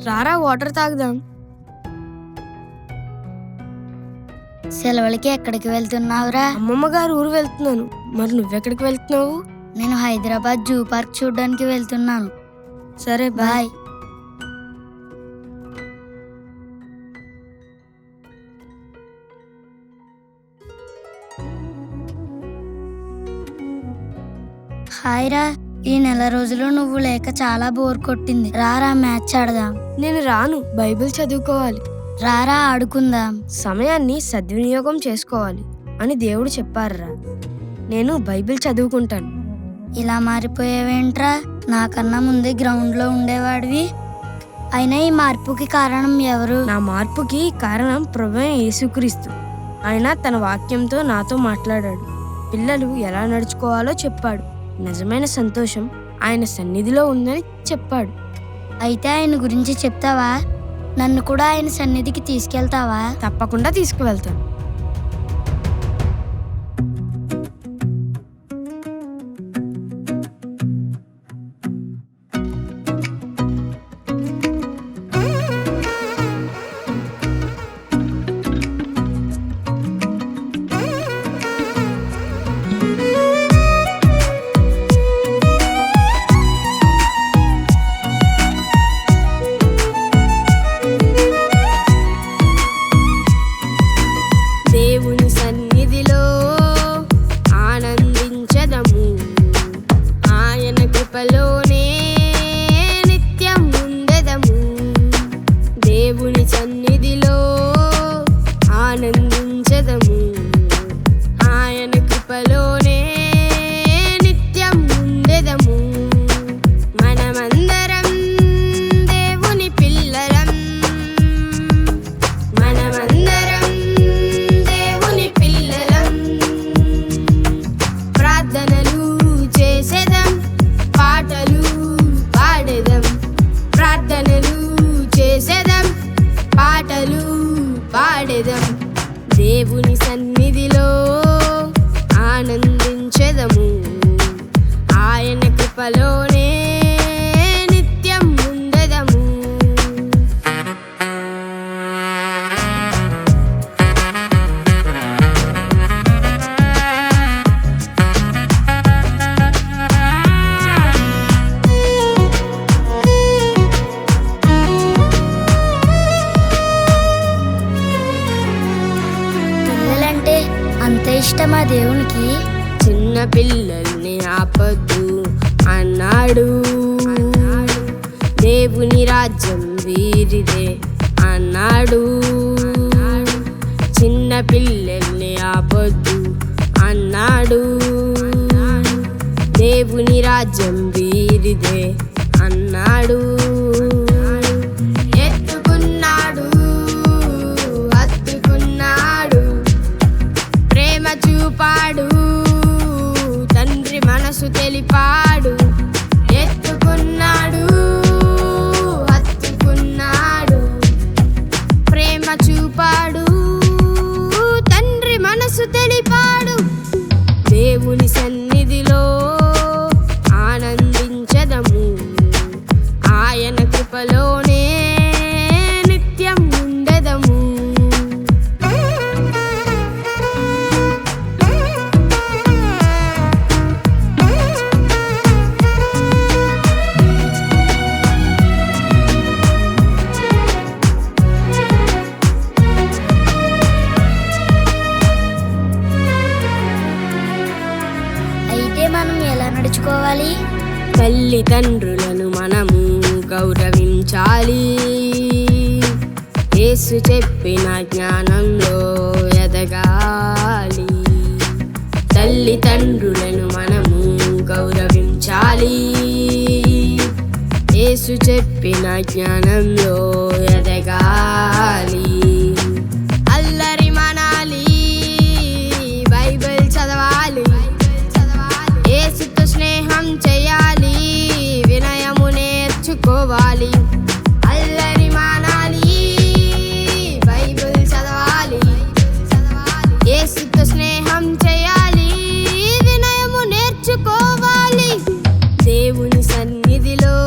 రారా వాటర్ తాగుదాం. సెలవులకి ఎక్కడికి వెళ్తున్నావురా? అమ్మమ్మ గారు ఊరు వెళ్తున్నాను. మరి నువ్వెక్కడికి వెళ్తున్నావు? నేను హైదరాబాద్ జూ పార్క్ చూడడానికి వెళ్తున్నాను. సరే బాయ్. హాయ్ రా, ఈ నెల రోజులు నువ్వు లేక చాలా బోర్ కొట్టింది. రారా మ్యాచ్ ఆడదాం. నేను రాను, బైబిల్ చదువుకోవాలి. రారా ఆడుకుందాం. సమయాన్ని సద్వినియోగం చేసుకోవాలి అని దేవుడు చెప్పారురా. నేను బైబిల్ చదువుకుంటాను. ఇలా మారిపోయావేంట్రా? నాకన్నా ముందే గ్రౌండ్లో ఉండేవాడివి. అయినా ఈ మార్పుకి కారణం ఎవరు? నా మార్పుకి కారణం ప్రభువైన యేసుక్రీస్తు. ఆయన తన వాక్యంతో నాతో మాట్లాడాడు. పిల్లలు ఎలా నడుచుకోవాలో చెప్పాడు. నిజమైన సంతోషం ఆయన సన్నిధిలో ఉందని చెప్పాడు. అయితే ఆయన గురించి చెప్తావా? నన్ను కూడా ఆయన సన్నిధికి తీసుకెళ్తావా? తప్పకుండా తీసుకువెళ్తాను. దేవుని సన్నిధిలో ఆనందించదము, ఆయన కృపలోనే నిత్యం ఉండెదము. దేవుని సన్నిధిలో ఆనందించదము, ఆయన కృపలోనే నిత్యం ఉండెదము. మనమందరం దేవుని పిల్లలం, మనమందరం దేవుని పిల్లలం. ప్రార్థనలు చేసేదం, పాటలు పాడేదం. ప్రార్థనలు చేసేదం, పాటలు పాడేదం. దేవుని సన్నిధిలో ఆనందించెదము, ఆయన కృపలోనే నిత్యం ఉండెదము. పిల్లలంటే అంత ఇష్టమా దేవునికి? చిన్న పిల్లల్ని ఆపద్దు అన్నాడు, దేవుని రాజ్యం వీరిదే అన్నాడు. చిన్న పిల్లల్ని ఆపద్దు అన్నాడు, దేవుని రాజ్యం వీరిదే అన్నాడు. ఎత్తుకున్నాడు, హత్తుకున్నాడు, ప్రేమ చూపాడు, తండ్రి మనసు తెలిపాడు. ఎత్తుకున్నాడు, హత్తుకున్నాడు, ప్రేమ చూపాడు, తండ్రి మనసు తెలిపాడు. దేవుని సన్నిధిలో ఆనందించదము, ఆయన కృపలోనే నిత్యం ఉండెదము. అయితే మనం ఎలా నడుచుకోవాలి? తల్లిదండ్రులను మనము గౌరవించాలి, యేసు చెప్పిన జ్ఞానంలో ఎదగాలి. తల్లిదండ్రులను మనము గౌరవించాలి, యేసు చెప్పిన జ్ఞానంలో ఎదగాలి. అల్లరి మనాలి, బైబిల్ చదవాలి, యేసుతో స్నేహం చేయాలి, వినయము నేర్చుకోవాలి. అల్లరి మానాలి, బైబిల్ చదవాలి, యేసుతో స్నేహం చేయాలి, వినయము నేర్చుకోవాలి. దేవుని సన్నిధిలో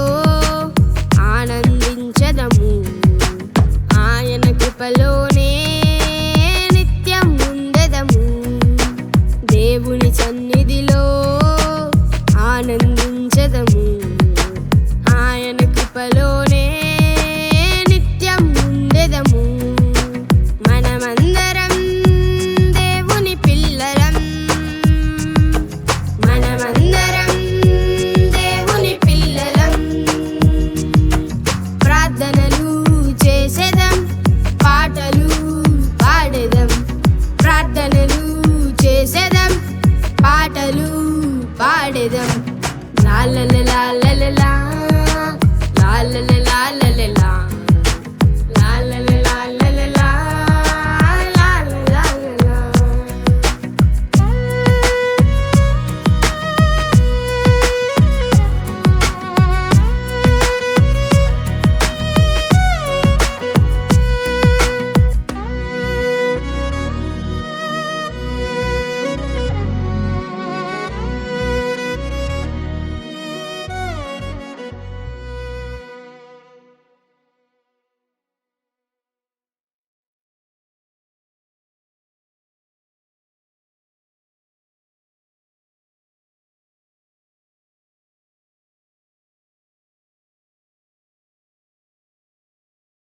ఆనందించదము, దేవుని సన్నిధిలో ఆనందించదము, ఆయన కృపలోనే నిత్యం ఉండెదము. మనమందరం దేవుని పిల్లలం, మనమందరం దేవుని పిల్లలం. ప్రార్థనలు చేసేదం, పాటలు పాడేదం, ప్రార్థనలు చేసేదం, పాటలు పాడేదం. లా లా లా లా లా లా లా లా లా లా.